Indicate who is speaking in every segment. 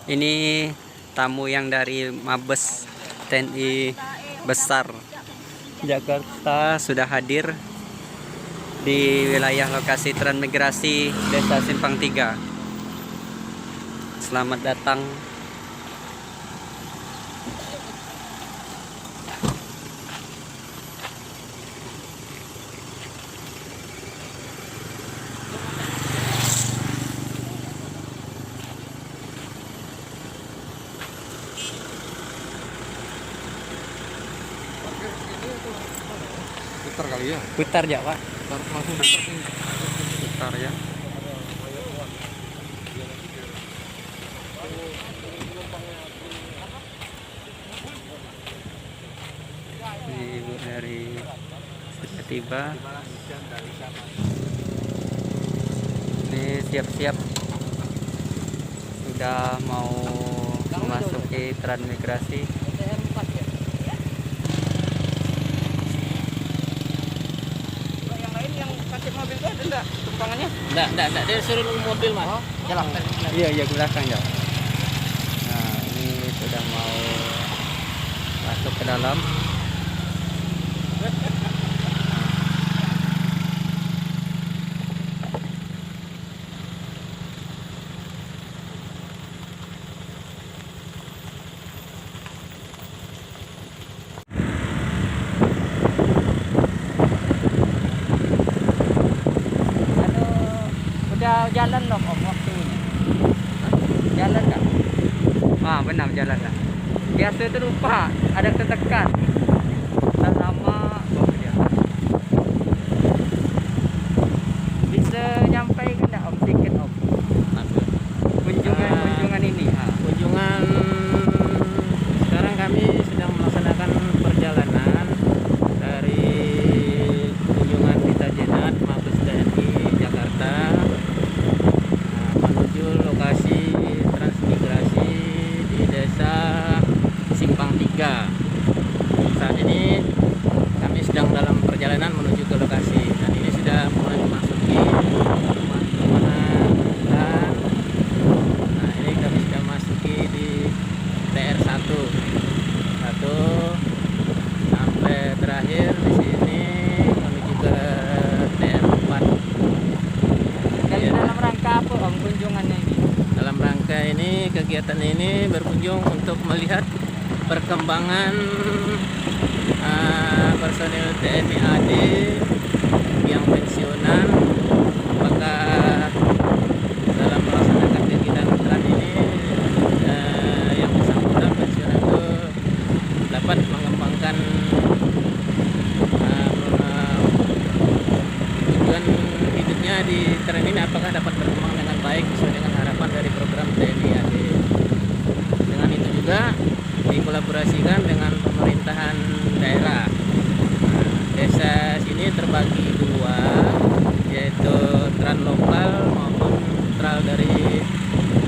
Speaker 1: Ini tamu yang dari Mabes TNI Besar Jakarta sudah hadir di wilayah lokasi transmigrasi Desa Simpang 3. Selamat datang.
Speaker 2: Putar kali ya?
Speaker 1: Putar ya Pak?
Speaker 2: Langsung
Speaker 1: Putar ya. Ibu dari sudah tiba. Ini siap-siap sudah mau memasuki transmigrasi.
Speaker 3: Yang lain yang pakai mobil itu ada enggak tumpangannya?
Speaker 4: Enggak, dia suruh nunggu mobil, Mas.
Speaker 3: Oh, jalan.
Speaker 1: Iya belakang ya. Nah ini sudah mau masuk ke dalam.
Speaker 3: Udah jalan dong Om waktunya. Jalan enggak?
Speaker 1: Benar jalan lah.
Speaker 3: Biasa itu lupa, ada ketekan.
Speaker 1: Tak lama dia.
Speaker 3: Bisa nyampe ke enggak Om sedikit Om? Kunjungan ini.
Speaker 4: Kunjungan sekarang kami sedang melaksanakan perjalanan dari kunjungan Pita Jenat Mabes TNI Jakarta menuju lokasi transmigrasi di Desa Simpang 3. Saat ini kami sedang dalam perjalanan menuju ke lokasi dan ini sudah mulai memasuki perumahan hutan. Nah ini kami sudah masuki di TR1 sampai terakhir di sini menuju ke TR4.
Speaker 3: Dan dalam rangka apa Om kunjungannya ini?
Speaker 4: Dalam rangka ini kegiatan ini berkunjung untuk melihat perkembangan personil TNI AD yang pensiunan, apakah dalam melaksanakan kegiatan tren ini yang bersangkutan pensiunan itu dapat mengembangkan tujuan hidupnya di tren ini, apakah dapat berkembang dengan baik sesuai dengan harapan dari program TNI AD. Dengan itu juga dikolaborasikan dengan pemerintahan daerah. Desa sini terbagi dua, yaitu tran lokal maupun tral dari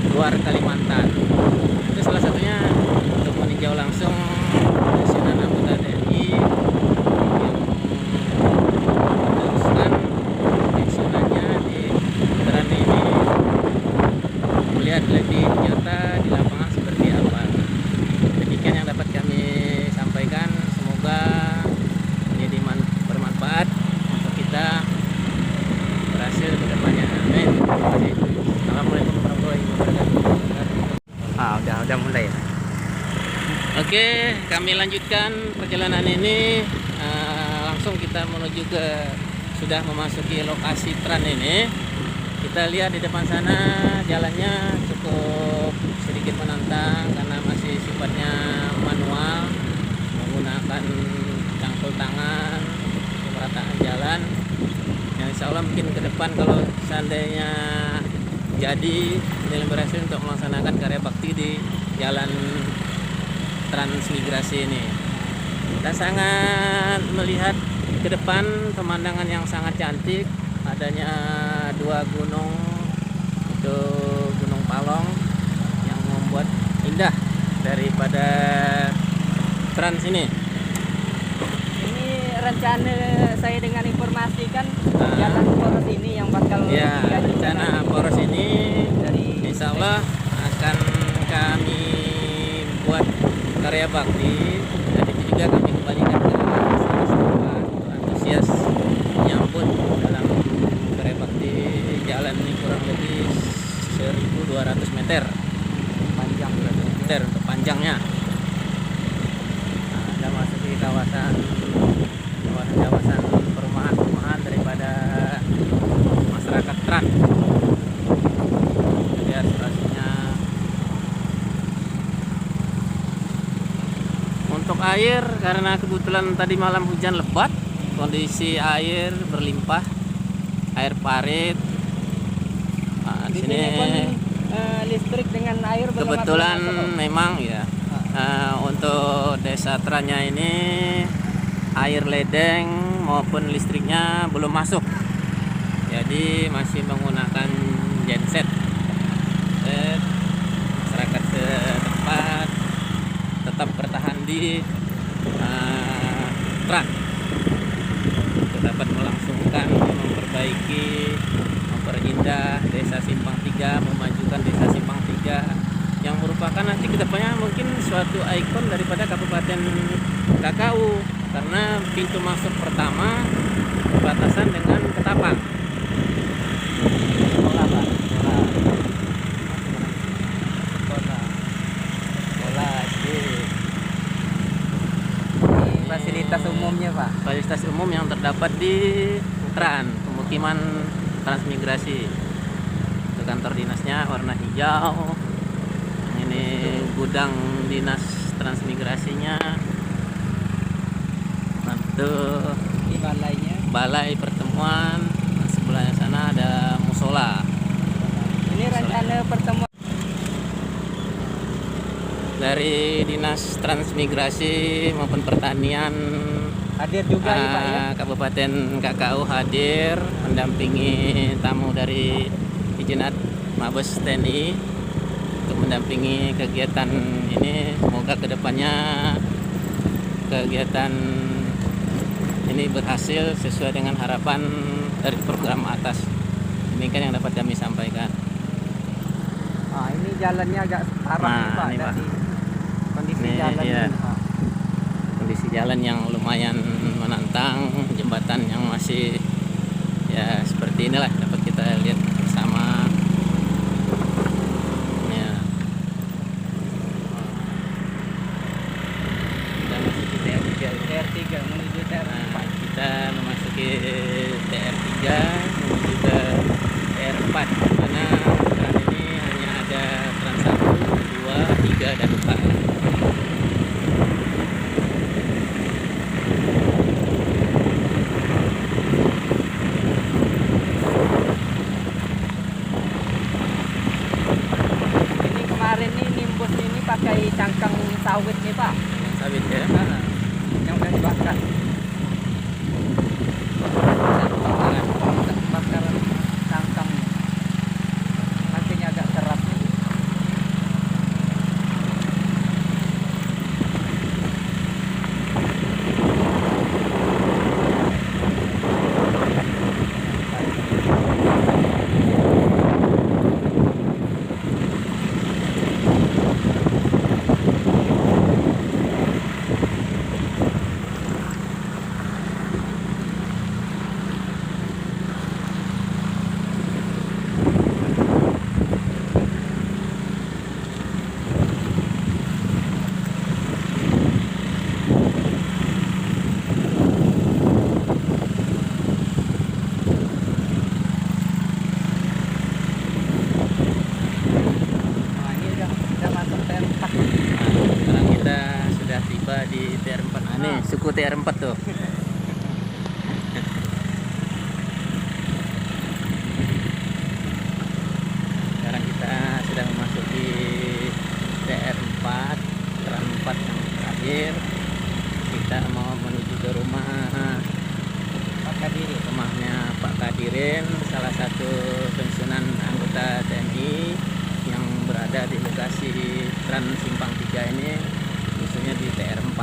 Speaker 4: luar Kalimantan. Itu salah satunya untuk meninjau langsung pensiunan anggota TNI yang meneruskan pensiunannya di tran ini, melihat lebih nyata di lapangan seperti apa. Demikian yang dapat kami sampaikan, semoga menjadi bermanfaat untuk kita berhasil ke depannya. Amin. Terima kasih. Assalamualaikum warahmatullahi wabarakatuh.
Speaker 1: Udah mulai ya.
Speaker 4: Oke, kami lanjutkan perjalanan ini. Langsung kita menuju ke, sudah memasuki lokasi tran ini. Kita lihat di depan sana jalannya cukup sedikit menantang karena masih sifatnya manual, menggunakan cangkul tangan untuk pemerataan jalan. Yang insya Allah mungkin ke depan kalau seandainya jadi ini berhasil untuk melaksanakan karya bakti di jalan transmigrasi ini. Kita sangat melihat ke depan pemandangan yang sangat cantik, adanya dua gunung, itu Gunung Palong yang membuat indah daripada trans ini.
Speaker 3: Ini rencana saya dengan informasikan jalan poros ini yang bakal
Speaker 4: Ya, rencana poros ini
Speaker 3: dari
Speaker 4: insya Allah akan Karya Bakti. Dan itu juga kami kembalikan ke semua antusias menyambut dalam Karya Bakti. Jalan ini kurang lebih 1.200 meter
Speaker 3: Panjang
Speaker 4: meter untuk panjangnya. Nah, ada masuk di kawasan perumahan daripada masyarakat Tran. Lihat situasinya. Untuk air, karena kebetulan tadi malam hujan lebat, kondisi air berlimpah, air parit. Nah, di sini
Speaker 3: listrik dengan air belum
Speaker 4: kebetulan
Speaker 3: masuk.
Speaker 4: memang ya, untuk desa Trannya ini air ledeng maupun listriknya belum masuk, jadi masih menggunakan genset. Masyarakat setempat tetap bertahan di Tran untuk dapat melangsungkan, memperbaiki, memperindah desa Simpang 3, memajukan desa Simpang 3 yang merupakan nanti kedepannya mungkin suatu ikon daripada Kabupaten KKU, karena pintu masuk pertama berbatasan dengan Ketapang.
Speaker 3: Fasilitas umumnya Pak.
Speaker 4: Fasilitas umum yang terdapat di Tran, pemukiman transmigrasi. Itu kantor dinasnya warna hijau. Ini gudang dinas transmigrasinya. Untuk
Speaker 3: Di balainya.
Speaker 4: balai pertemuan. Nah, sebelahnya sana ada musola.
Speaker 3: Ini rencana pertemuan
Speaker 4: Dari dinas transmigrasi maupun pertanian
Speaker 3: hadir juga ya Pak ya.
Speaker 4: Kabupaten KKU hadir mendampingi tamu dari Ijenat Mabes TNI untuk mendampingi kegiatan ini. Semoga kedepannya kegiatan ini berhasil sesuai dengan harapan dari program atas. Demikian yang dapat kami sampaikan.
Speaker 3: Ah, ini jalannya agak parah
Speaker 4: Nah,
Speaker 3: nih Pak.
Speaker 4: ini, Pak.
Speaker 3: Dari kondisi
Speaker 4: Ini,
Speaker 3: jalan
Speaker 4: iya.
Speaker 3: ini, Pak.
Speaker 4: Kondisi jalan yang lumayan menantang, jembatan yang masih ya seperti inilah dapat kita lihat bersama ya. Kita masuk ke TR3.
Speaker 3: TR3 menuju TR4.
Speaker 4: Nah, kita memasuki TR3 menuju ke TR4, mana Tran ini hanya ada Tran 1, 2, 3 dan 4.
Speaker 3: Ini kemarin nih nimbus ini pakai cangkang sawit nih Pak.
Speaker 4: Yang sawit ya.
Speaker 3: Nah, yang udah dibakar. Bakaran cangkang. Nantinya agak keras nih. Nah, ini udah masuk TR4.
Speaker 4: Nah, sekarang kita sudah tiba di TR4. Nah, ini suku TR4 tuh. Sekarang kita sudah memasuki TR4, Tran 4 yang terakhir. Kita mau menuju ke rumahnya Pak Kadirin, salah satu pensiunan anggota TNI yang berada di lokasi Tran Simpang 3 ini, khususnya di TR4.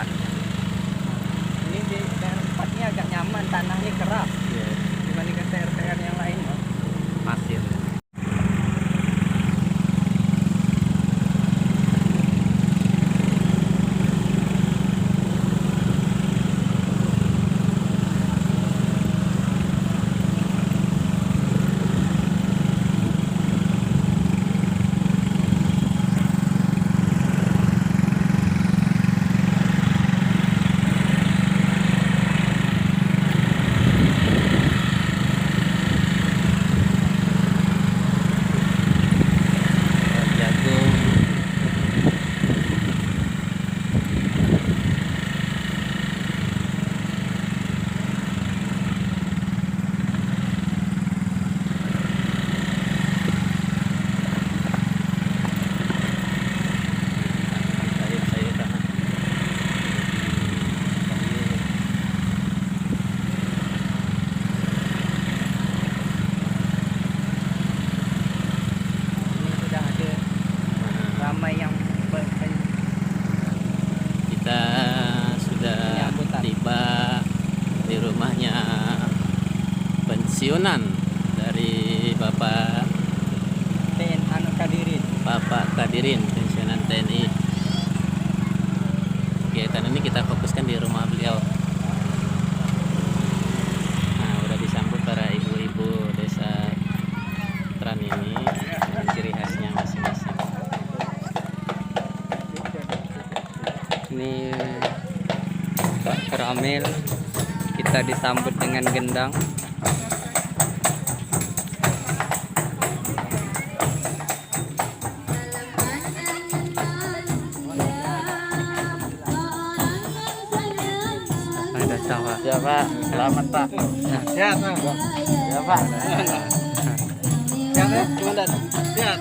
Speaker 3: Ini di TR4 ini agak nyaman, tanahnya keras
Speaker 4: Ya,
Speaker 3: dibandingkan TR-TR yang lain.
Speaker 4: pasir. pensiunan dari Bapak Kadirin, pensiunan TNI. Kegiatan ini kita fokuskan di rumah beliau. Nah, udah disambut para ibu-ibu desa Tran ini dengan ciri khasnya masing-masing.
Speaker 1: Ini Pak Keramil, kita disambut dengan gendang. Ada sawah.
Speaker 3: Ya Pak, selamat Pak. Sehat Pak. Ya Pak. Sehat ya, Komandan. Sehat.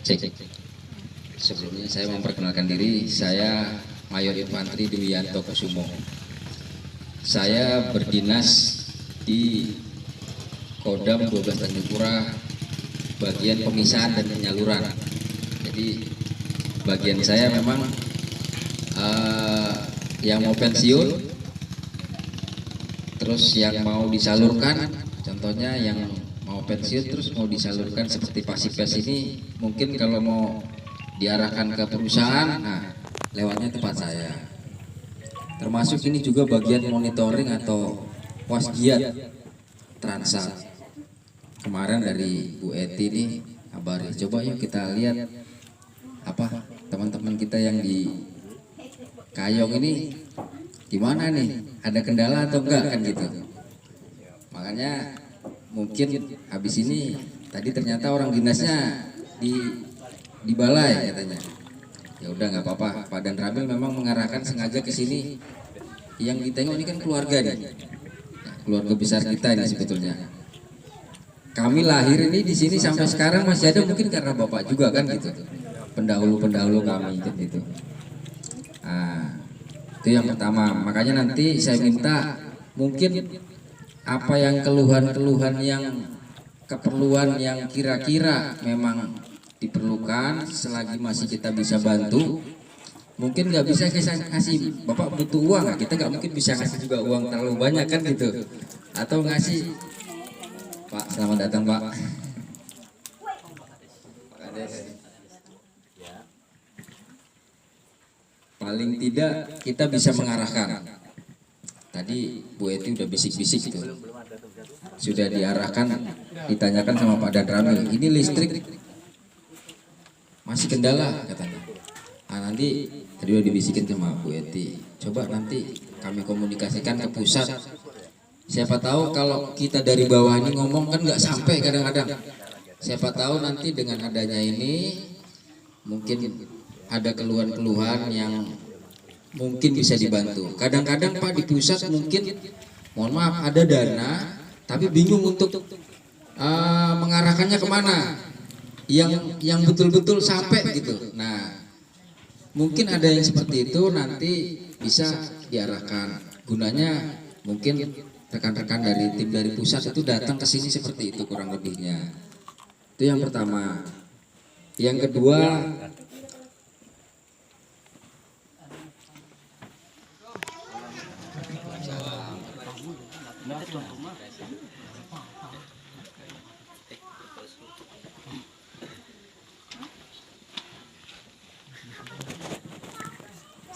Speaker 2: Cek. Sebelumnya saya memperkenalkan diri, saya Mayor Infantri Dwianto Kusumo. Saya berdinas di Kodam 12 Tanjungpura, bagian pemisahan dan penyaluran. Jadi bagian saya memang yang mau pensiun, terus yang mau disalurkan, contohnya yang mau pensiun terus mau disalurkan seperti Pasipes ini, mungkin kalau mau diarahkan ke perusahaan, nah lewatnya tempat saya. Termasuk ini juga bagian monitoring atau wasgiat transa. Kemarin dari Bu Eti ini kabari, coba yuk kita lihat apa teman-teman kita yang di Kayong ini gimana nih, ada kendala atau enggak kan gitu. Makanya mungkin habis ini tadi ternyata orang dinasnya di balai katanya. Ya udah nggak apa-apa. Pak Dan Ramil memang mengarahkan sengaja ke sini. Yang ditengok ini kan keluarga nih, ya, keluarga besar kita ini sebetulnya. Kami lahir ini di sini sampai sekarang masih ada mungkin karena bapak juga kan gitu. Pendahulu kami gitu. Nah, itu yang pertama. Makanya nanti saya minta mungkin apa yang keluhan-keluhan yang keperluan yang kira-kira memang diperlukan selagi masih kita bisa bantu. Mungkin nggak bisa kasih bapak butuh uang, kita nggak mungkin bisa ngasih juga uang terlalu banyak kan gitu, atau ngasih Pak selamat datang Pak. Paling tidak kita bisa mengarahkan. Tadi Bu Eti udah bisik-bisik itu, sudah diarahkan, ditanyakan sama Pak Dan Ramil, ini listrik masih kendala katanya. Nah, nanti tadi udah dibisikin sama Bu Eti, coba nanti kami komunikasikan ke pusat. Siapa tahu kalau kita dari bawah ini ngomong kan nggak sampai kadang-kadang. Siapa tahu nanti dengan adanya ini mungkin ada keluhan-keluhan yang mungkin bisa dibantu. Kadang-kadang Pak di pusat mungkin, mohon maaf, ada dana tapi bingung untuk mengarahkannya kemana yang betul-betul sampai gitu. Nah, mungkin ada yang seperti itu, nanti bisa diarahkan. Gunanya mungkin rekan-rekan dari tim dari pusat itu datang ke sini seperti itu kurang lebihnya. Itu yang pertama. Yang kedua,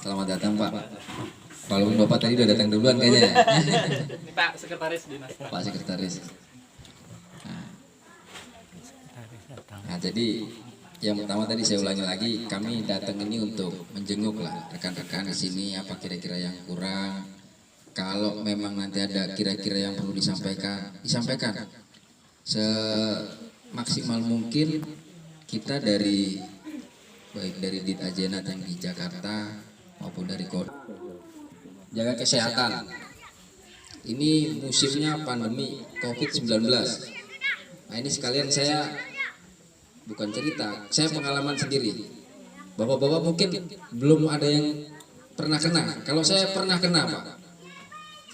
Speaker 2: selamat datang Pak. Walaupun Bapak tadi udah datang duluan kayaknya.
Speaker 4: Pak Sekretaris Dinas.
Speaker 2: Pak Sekretaris. Nah, jadi yang pertama tadi saya ulangi lagi, kami datang ini untuk menjenguk lah rekan-rekan di sini apa kira-kira yang kurang. Kalau memang nanti ada kira-kira yang perlu disampaikan, disampaikan. Semaksimal mungkin kita dari baik dari Dit Ajenat yang di Jakarta maupun dari Kota jaga kesehatan. Ini musimnya pandemi COVID-19. Nah, ini sekalian saya bukan cerita, saya pengalaman sendiri. Bapak-bapak mungkin belum ada yang pernah kena. Kalau saya pernah kena, Pak.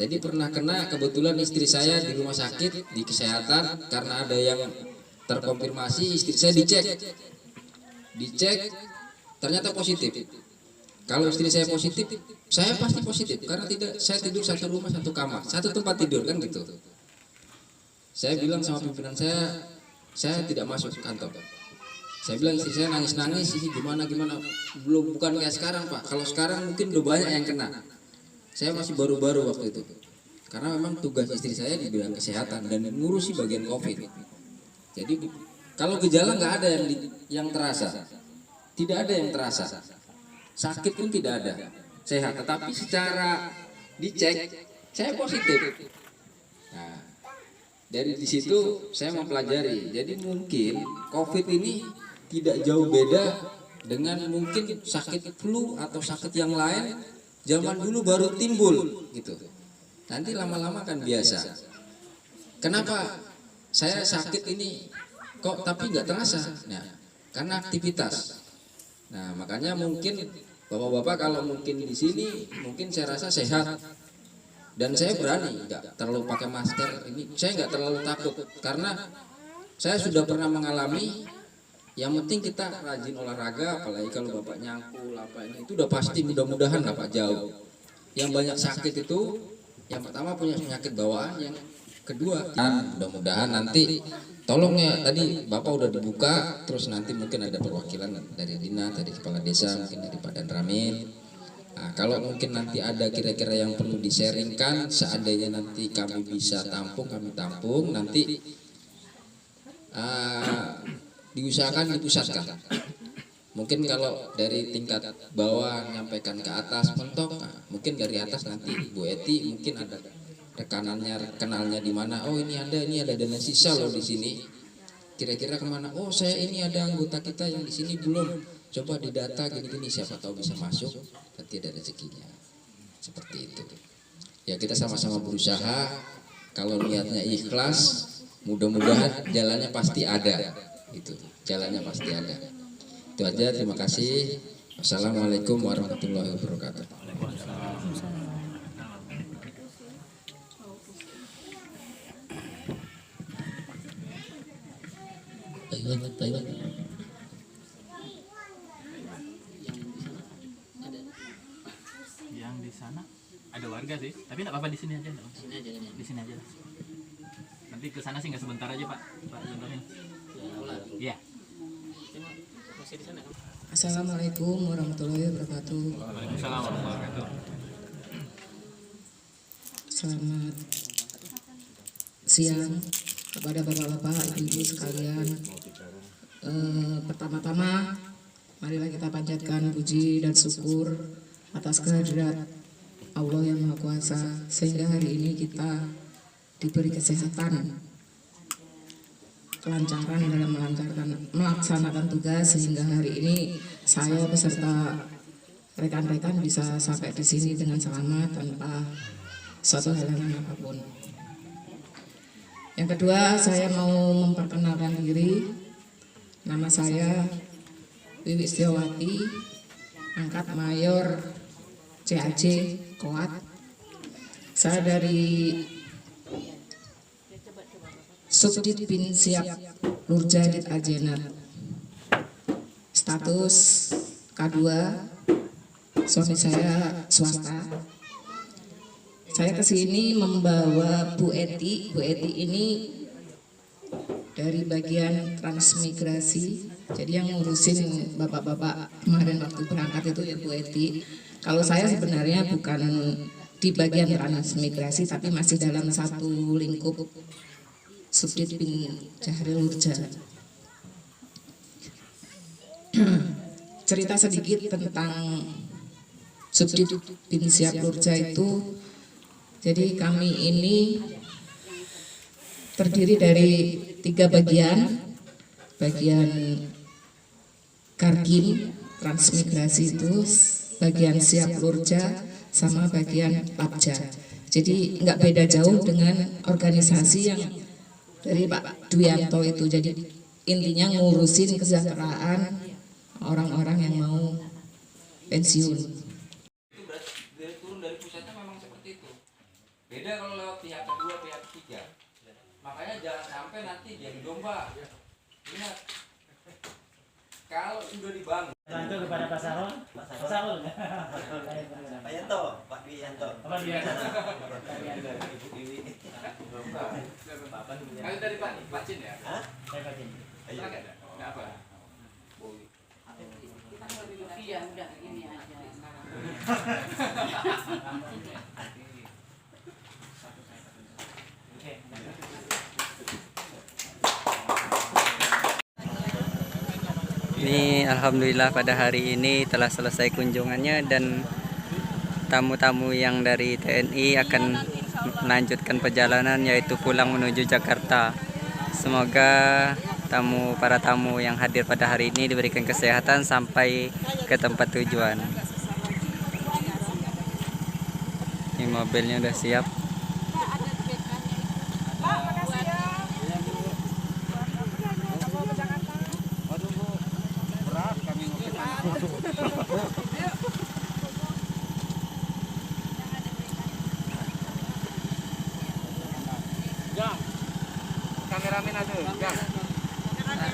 Speaker 2: Jadi pernah kena, kebetulan istri saya di rumah sakit di kesehatan karena ada yang terkonfirmasi, istri saya dicek ternyata positif. Kalau istri saya positif, saya pasti positif karena saya tidur satu rumah satu kamar, satu tempat tidur kan gitu. Saya bilang sama pimpinan saya tidak masuk kantor. Saya bilang istri saya nangis-nangis, ini gimana, bukan kayak sekarang Pak. Kalau sekarang mungkin udah banyak yang kena. Saya masih baru-baru waktu itu. Karena memang tugas istri saya di bidang kesehatan dan ngurusi bagian COVID. Jadi kalau gejala nggak ada yang terasa, tidak ada yang terasa. Sakit pun tidak ada, sehat. Tetapi secara dicek, saya positif. Nah, dari di situ saya mempelajari. Jadi mungkin COVID ini tidak jauh beda dengan mungkin sakit flu atau sakit yang lain. Zaman dulu baru timbul, gitu. Nanti lama-lama kan biasa. Kenapa saya sakit ini kok tapi nggak terasa? Nah, karena aktivitas. Nah, makanya mungkin bapak-bapak kalau mungkin di sini mungkin saya rasa sehat dan saya berani nggak terlalu pakai masker ini, saya nggak terlalu takut karena saya sudah pernah mengalami. Yang penting kita rajin olahraga, apalagi kalau bapak nyangkul apa ini itu udah pasti, mudah-mudahan lah Pak jauh. Yang banyak sakit itu yang pertama punya penyakit bawaan, yang kedua mudah-mudahan nanti tolong ya, tadi Bapak udah dibuka, terus nanti mungkin ada perwakilan dari dinas, dari kepala desa, mungkin dari Pak Dan Ramil. Nah, kalau mungkin nanti ada kira-kira yang perlu di-sharingkan, seandainya nanti kami bisa tampung, kami tampung, nanti diusahakan dipusatkan. Mungkin kalau dari tingkat bawah nyampaikan ke atas mentok, nah, mungkin dari atas nanti Bu Eti mungkin ada rekanannya, kenalnya di mana. Oh ini ada dana sisa loh di sini. Kira-kira kemana? Oh saya ini ada anggota kita yang di sini belum. Coba didata gini-gini, siapa tahu bisa masuk. Nanti ada rezekinya. Seperti itu. Ya kita sama-sama berusaha. Kalau niatnya ikhlas, mudah-mudahan jalannya pasti ada. Itu jalannya pasti ada. Itu aja. Terima kasih. Wassalamualaikum warahmatullahi wabarakatuh. Taiwan.
Speaker 4: Yang di sana ada warga sih, tapi nggak apa-apa di sini aja. Di sini aja. Nanti ke sana sih nggak sebentar aja Pak contohnya. Iya. Masih di sana.
Speaker 5: Assalamualaikum warahmatullahi wabarakatuh.
Speaker 4: Waalaikumsalam warahmatullahi wabarakatuh.
Speaker 5: Selamat siang kepada bapak-bapak, ibu-ibu sekalian. Pertama-tama, marilah kita panjatkan puji dan syukur atas kehadirat Allah yang Maha Kuasa, sehingga hari ini kita diberi kesehatan, kelancaran dalam melaksanakan tugas, sehingga hari ini saya beserta rekan-rekan bisa sampai di sini dengan selamat tanpa suatu halangan apapun. Yang kedua, saya mau memperkenalkan diri. Nama saya Wiwi Setiawati, angkat mayor CAJ Koat. Saya dari Subdit Bin Siap Nurja Dit Ajenat. status K2, suami saya swasta. Saya ke sini membawa Bu Eti. Bu Eti ini dari bagian transmigrasi. Jadi yang ngurusin bapak-bapak kemarin waktu berangkat itu ya Bu Eti. Kalau saya sebenarnya bukan di bagian transmigrasi, tapi masih dalam satu lingkup Subdit Bin Syahril Nurja. Cerita sedikit tentang Subdit Bin Syahril Nurja itu. Jadi kami ini terdiri dari 3 bagian. Bagian Karkim, transmigrasi itu, bagian Siap Lurja, sama bagian Labja. Jadi nggak beda jauh dengan organisasi yang dari Pak Duyanto itu. Jadi intinya ngurusin kesejahteraan orang-orang yang mau pensiun.
Speaker 2: Dari turun dari pusatnya memang seperti itu. Beda kalau lewat pihak kedua, pihak ketiga. Makanya jangan sampai nanti jadi domba. Ingat, kalau sudah dibangun.
Speaker 6: Lanjut kepada Pak Sarul. Pak Sarul.
Speaker 7: Pak Yanto, Pak Dwi Yanto.
Speaker 6: Apa dia?
Speaker 2: Kali dari Pak Cin ya?
Speaker 7: Hah?
Speaker 6: Saya Pak Jin.
Speaker 7: Ayo.
Speaker 2: Nggak apa?
Speaker 3: Kita mau duduk dia udah ini aja.
Speaker 1: Ini alhamdulillah pada hari ini telah selesai kunjungannya dan tamu-tamu yang dari TNI akan melanjutkan perjalanan yaitu pulang menuju Jakarta. Semoga para tamu yang hadir pada hari ini diberikan kesehatan sampai ke tempat tujuan. Ini mobilnya udah siap.
Speaker 3: Kameramen ada, Jang.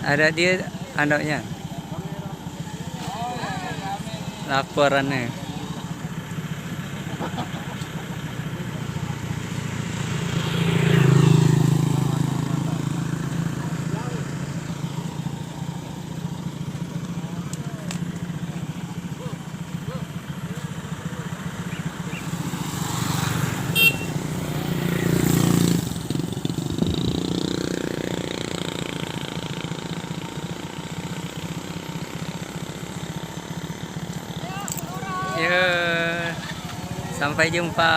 Speaker 1: Ada dia anaknya. Laporannya. Ya, sampai jumpa.